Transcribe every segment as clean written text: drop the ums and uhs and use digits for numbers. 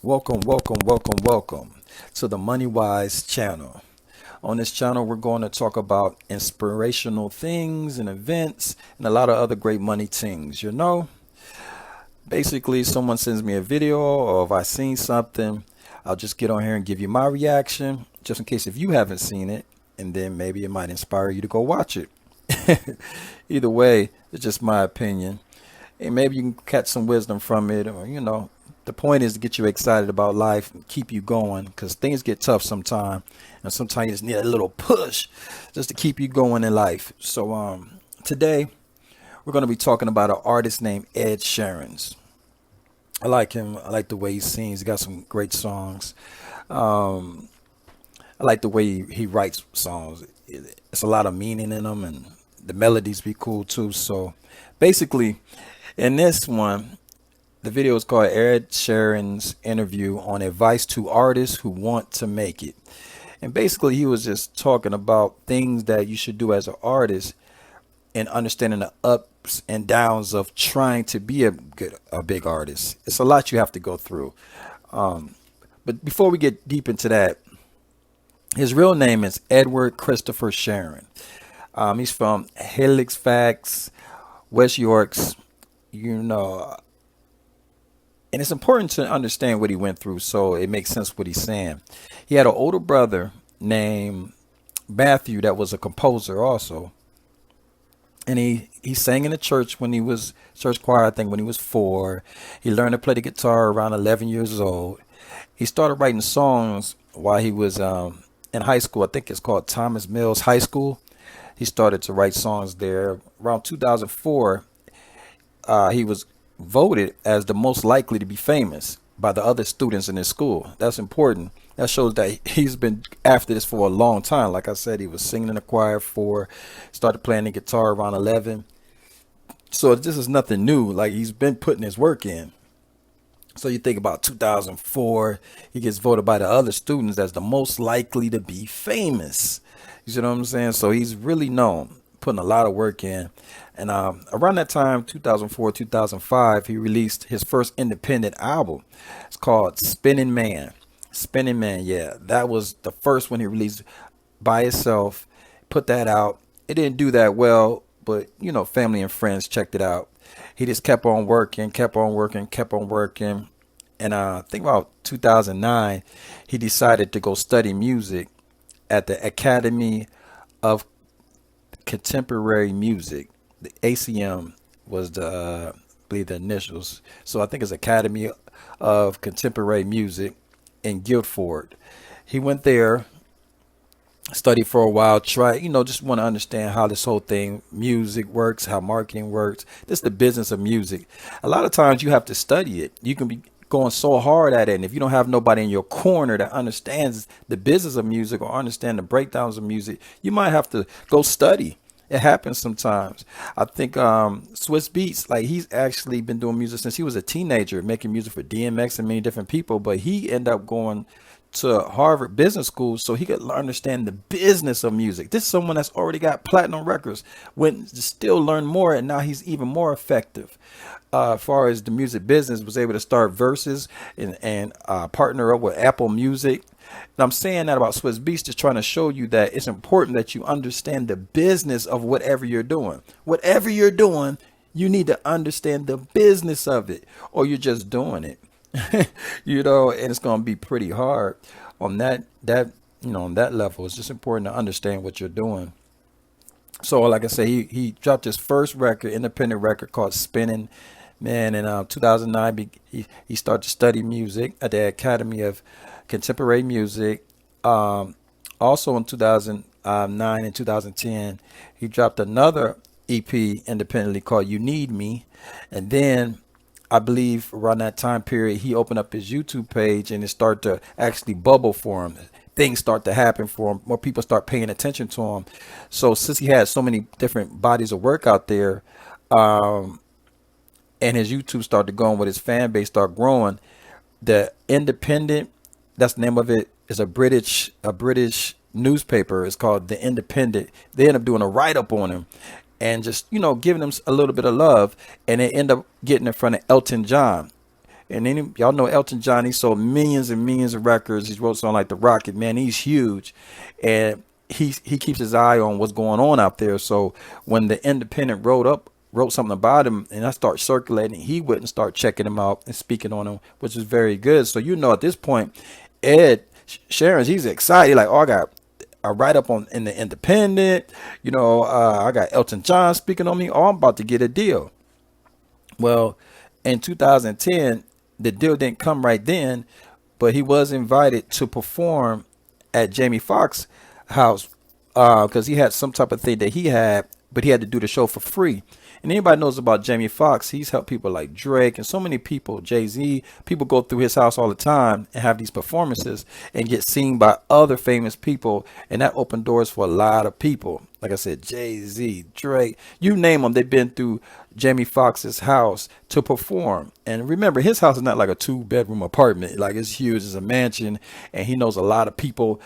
Welcome to the MoneyWise Channel. On this channel, we're going to talk about inspirational things and events and a lot of other great money things. Basically, someone sends me a video, or if I seen something, I'll just get on here and give you my reaction, just in case if you haven't seen it, and then maybe it might inspire you to go watch it. Either way, it's just my opinion. And maybe you can catch some wisdom from it, or the point is to get you excited about life and keep you going, because things get tough sometimes, and sometimes you just need a little push just to keep you going in life. So today we're going to be talking about an artist named Ed Sheeran. I like him. I like the way he sings. He got some great songs. I like the way he writes songs. It's a lot of meaning in them, and the melodies be cool too. So basically, in this one, the video is called Ed Sheeran's interview on advice to artists who want to make it. And basically, he was just talking about things that you should do as an artist and understanding the ups and downs of trying to be a big artist. It's a lot you have to go through. But before we get deep into that, his real name is Edward Christopher Sheeran. He's from Halifax, West Yorks, and it's important to understand what he went through so it makes sense what he's saying. He had an older brother named Matthew that was a composer also. And he sang in the church when he was church choir, I think when he was 4. He learned to play the guitar around 11 years old. He started writing songs while he was in high school. I think it's called Thomas Mills High School. He started to write songs there. Around 2004, he was voted as the most likely to be famous by the other students in his school. That's important. That shows that he's been after this for a long time. Like I said, he was singing in the choir 4, started playing the guitar around 11. So this is nothing new. Like, he's been putting his work in. So you think about 2004, he gets voted by the other students as the most likely to be famous. You see what I'm saying? So he's really known, putting a lot of work in. And around that time, 2004, 2005, he released his first independent album. It's called Spinning Man. Spinning Man, yeah. That was the first one he released by himself. Put that out. It didn't do that well, but, family and friends checked it out. He just kept on working. And I think about 2009, he decided to go study music at the Academy of Contemporary Music. The ACM was I believe the initials. So I think it's Academy of Contemporary Music in Guildford. He went there, studied for a while, just want to understand how this whole thing, music works, how marketing works. This is the business of music. A lot of times you have to study it. You can be going so hard at it, and if you don't have nobody in your corner that understands the business of music or understand the breakdowns of music, you might have to go study. It happens sometimes. I think Swiss Beats, like, he's actually been doing music since he was a teenager, making music for DMX and many different people. But he ended up going to Harvard Business School so he could understand the business of music. This is someone that's already got platinum records, went to still learn more, and now he's even more effective. As far as the music business, was able to start Verses and partner up with Apple Music. And I'm saying that about Swiss Beats, just trying to show you that it's important that you understand the business of whatever you're doing. Whatever you're doing, you need to understand the business of it, or you're just doing it. And it's going to be pretty hard on that on that level. It's just important to understand what you're doing. So like I say, he dropped his first record, independent record, called Spinning Man. In 2009, he started to study music at the Academy of Contemporary Music. Also in 2009 and 2010, he dropped another EP independently called You Need Me. And then I believe around that time period, he opened up his YouTube page, and it started to actually bubble for him. Things start to happen for him. More people start paying attention to him. So since he had so many different bodies of work out there, and his YouTube started going with his fan base started growing, the Independent, that's the name of it, is a British newspaper. It's called The Independent. They end up doing a write-up on him and just, giving him a little bit of love. And they end up getting in front of Elton John. And then y'all know Elton John, he sold millions and millions of records. He wrote songs like The Rocket Man. He's huge. And he keeps his eye on what's going on out there. So when the Independent wrote something about him, and I start circulating, he wouldn't start checking him out and speaking on him, which is very good. So at this point, Ed Sheeran, he's excited. Like, oh, I got a write up in the Independent. I got Elton John speaking on me. Oh, I'm about to get a deal. Well, in 2010, the deal didn't come right then, but he was invited to perform at Jamie Foxx's house because he had some type of thing that he had, but he had to do the show for free. And anybody knows about Jamie Foxx, he's helped people like Drake and so many people, Jay-Z. People go through his house all the time and have these performances and get seen by other famous people. And that opened doors for a lot of people. Like I said, Jay-Z, Drake, you name them, they've been through Jamie Foxx's house to perform. And remember, his house is not like a 2-bedroom apartment. Like, it's huge. It's a mansion, and he knows a lot of people.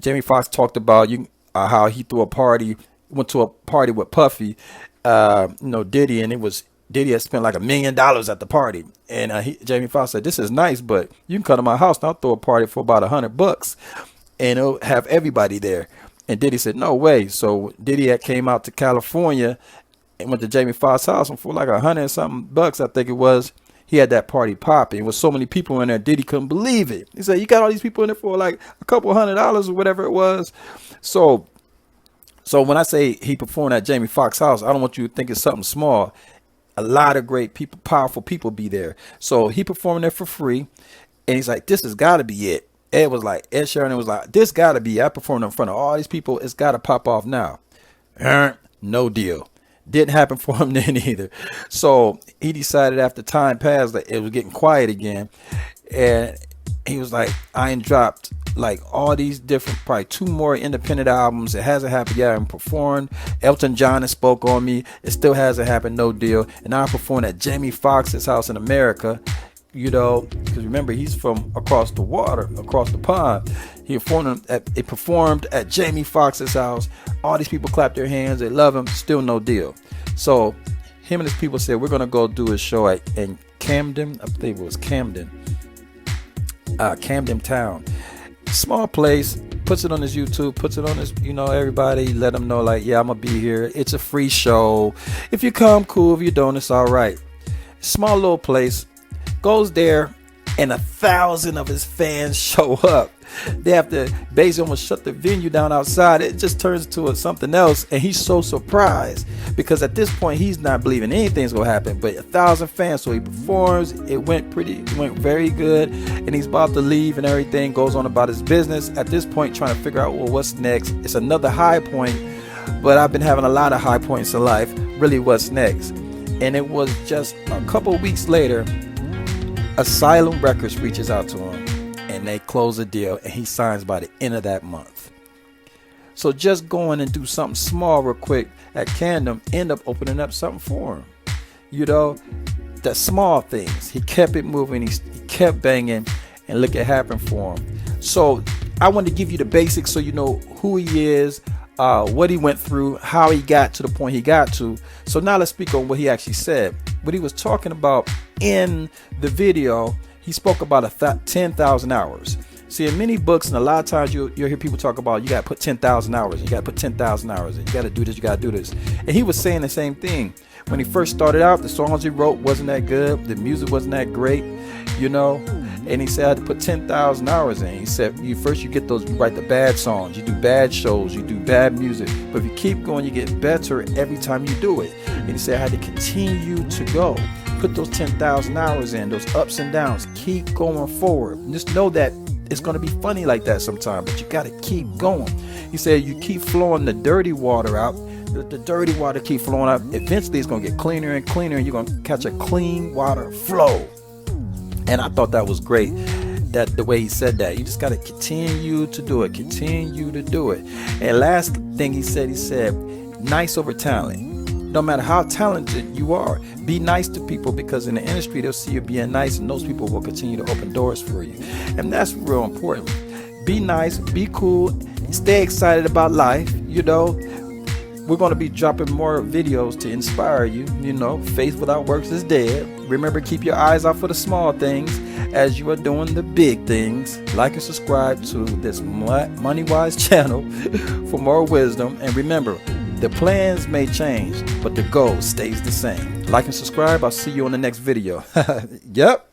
Jamie Foxx talked about how he threw a party, went to a party with Puffy, Diddy, and Diddy had spent like $1 million at the party. And Jamie Foxx said, "This is nice, but you can come to my house and I'll throw a party for about $100 and it'll have everybody there." And Diddy said, "No way." So Diddy had came out to California and went to Jamie Foxx's house, and for like $100 and something bucks, I think it was, he had that party popping. With so many people in there, Diddy couldn't believe it. He said, "You got all these people in there for like a couple $100 or whatever it was." So when I say he performed at Jamie Foxx's house, I don't want you to think it's something small. A lot of great people, powerful people be there. So he performed there for free, and he's like, "This has got to be it." Ed Sheeran was like, "This got to be it. I performed in front of all these people. It's got to pop off now." No deal. Didn't happen for him then either. So he decided after time passed that it was getting quiet again, and he was like, "I ain't dropped like all these different, probably 2 more independent albums. It hasn't happened yet. I haven't performed. Elton John has spoke on me. It still hasn't happened. No deal. And now I performed at Jamie Foxx's house in America." Because remember, he's from across the water, across the pond. He performed at Jamie Foxx's house. All these people clapped their hands. They love him. Still no deal. So him and his people said, "We're going to go do a show in Camden." I think it was Camden Town. Small place. Puts it on his YouTube, puts it on his, everybody let them know, like, "Yeah, I'm going to be here. It's a free show. If you come, cool. If you don't, it's all right." Small little place. Goes there, and 1,000 of his fans show up. They have to basically almost shut the venue down outside. It just turns to something else, and he's so surprised because at this point he's not believing anything's gonna happen. But 1,000 fans, so he performs. It went very good, and he's about to leave and everything. Goes on about his business. At this point, trying to figure out, well, what's next. It's another high point, but I've been having a lot of high points in life. Really, what's next? And it was just a couple weeks later, Asylum Records reaches out to him, and they close a deal, and he signs by the end of that month. So just going and do something small real quick at Camden end up opening up something for him. The small things. He kept it moving. He kept banging, and look, it happened for him. So I want to give you the basics so you know who he is, what he went through, how he got to the point he got to. So now let's speak on what he actually said. What he was talking about in the video, he spoke about 10,000 hours. See, in many books, and a lot of times you'll hear people talk about, you got to put 10,000 hours. You got to put 10,000 hours. And you got to do this. You got to do this. And he was saying the same thing. When he first started out, the songs he wrote wasn't that good. The music wasn't that great, And he said I had to put 10,000 hours in. He said, you get those, you write the bad songs. You do bad shows. You do bad music. But if you keep going, you get better every time you do it. And he said I had to continue to go. Put those 10,000 hours in, those ups and downs. Keep going forward. Just know that it's going to be funny like that sometimes, but you got to keep going. He said you keep flowing the dirty water out. The dirty water keep flowing out. Eventually it's going to get cleaner and cleaner, and you're going to catch a clean water flow. And I thought that was great, that the way he said that. You just got to continue to do it. Continue to do it. And last thing he said, nice over talent. No matter how talented you are, be nice to people, because in the industry they'll see you being nice, and those people will continue to open doors for you. And that's real important. Be nice, be cool, stay excited about life. We're going to be dropping more videos to inspire you. Faith without works is dead. Remember, keep your eyes out for the small things as you are doing the big things. Like and subscribe to this MoneyWise channel for more wisdom. And remember, the plans may change, but the goal stays the same. Like and subscribe. I'll see you on the next video. Yep.